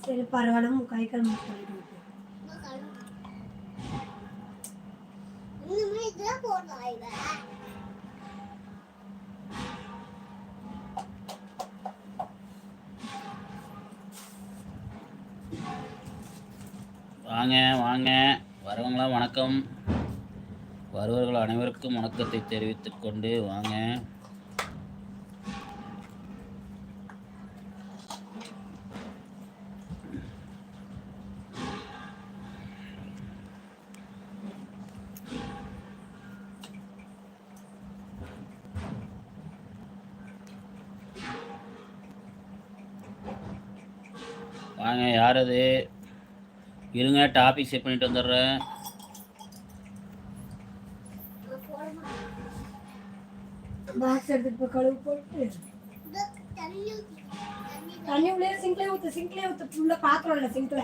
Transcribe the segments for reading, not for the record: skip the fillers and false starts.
சரி பரவாயில்ல கை கால் வாங்க வாங்க வரவங்களாம் வணக்கம். வருவர்கள் அனைவருக்கும் வணக்கத்தை தெரிவித்துக் கொண்டு வாங்க. வாங்க யார் அது? இருங்க டாபிக் செட் பண்ணிட்டு வந்துடுறேன். பாக்ஸ் எடுத்துட்டு போய் கழுவு போட்டு தண்ணி உள்ளே சிங்க்லேயே ஊற்று உள்ள பாத்திரம் இல்லை சிங்க்ல.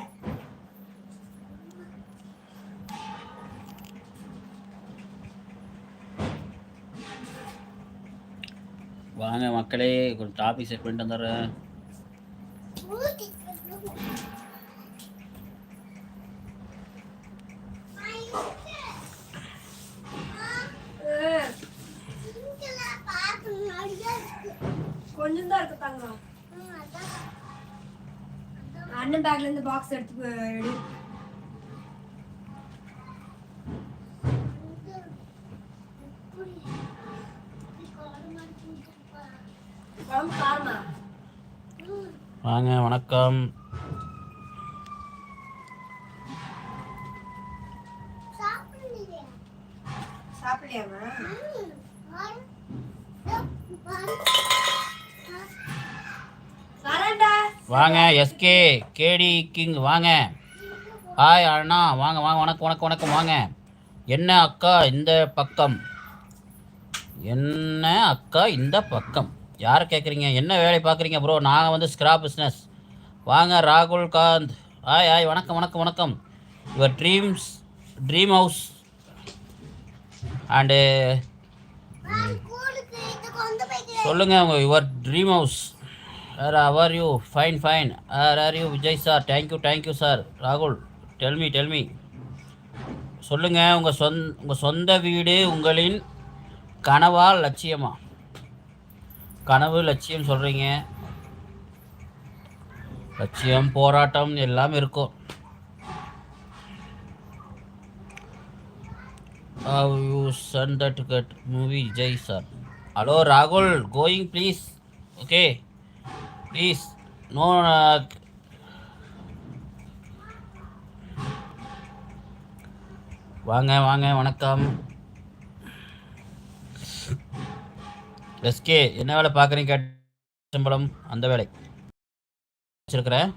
வாங்க மக்களே கொஞ்சம் டாபிக் செட் பண்ணிட்டு வந்துடுறேன். கொஞ்சம் தான் இருக்கு தங்கம். அண்ணன் பேக்ல இருந்து பாக்ஸ் எடுத்து எடு. வாங்க வணக்கம். வாங்க எஸ்கே கேடி கிங் வாங்க. ஹாய் அண்ணா வாங்க வாங்க வணக்கம் வணக்கம் வணக்கம் வாங்க. என்ன அக்கா இந்த பக்கம்? என்ன அக்கா இந்த பக்கம்? யாரை கேட்குறீங்க? என்ன வேலை பார்க்குறீங்க ப்ரோ? நாங்கள் வந்து ஸ்கிராப் பிஸ்னஸ். வாங்க ராகுல் காந்த். ஹாய் ஹாய் வணக்கம் வணக்கம் வணக்கம். யுவர் ட்ரீம் ஹவுஸ் அண்டு சொல்லுங்கள் உங்கள் your dream house. How are you? Fine. Where are you, Vijay sir? Thank you sir. Rahul, tell me. சொல்லுங்க உங்கள் சொந்த வீடு உங்களின் கனவா லட்சியமா? கனவு லட்சியம் சொல்கிறீங்க. லட்சியம் போராட்டம் எல்லாம் இருக்கும். How you send that get movie Vijay sir? Hello Rahul, going please. Okay. Please no. வாங்க வணக்கம். எஸ்கே என்ன வேலை பார்க்குறீங்க? சம்பளம் அந்த வேலை வச்சிருக்கிறேன்.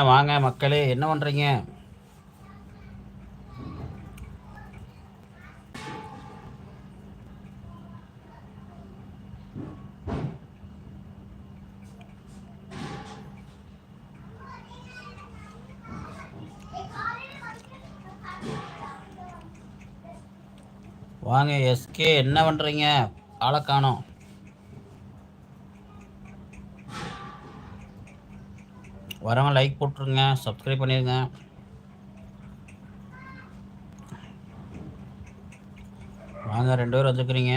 வாங்க மக்களே என்ன பண்ணுறீங்க? வாங்க எஸ்கே என்ன பண்ணுறீங்க? ஆளை காணோம். வரவங்க லைக் போட்டுருங்க, சப்ஸ்கிரைப் பண்ணிடுங்க. வாங்க 2 பேர் வந்துருக்குறீங்க.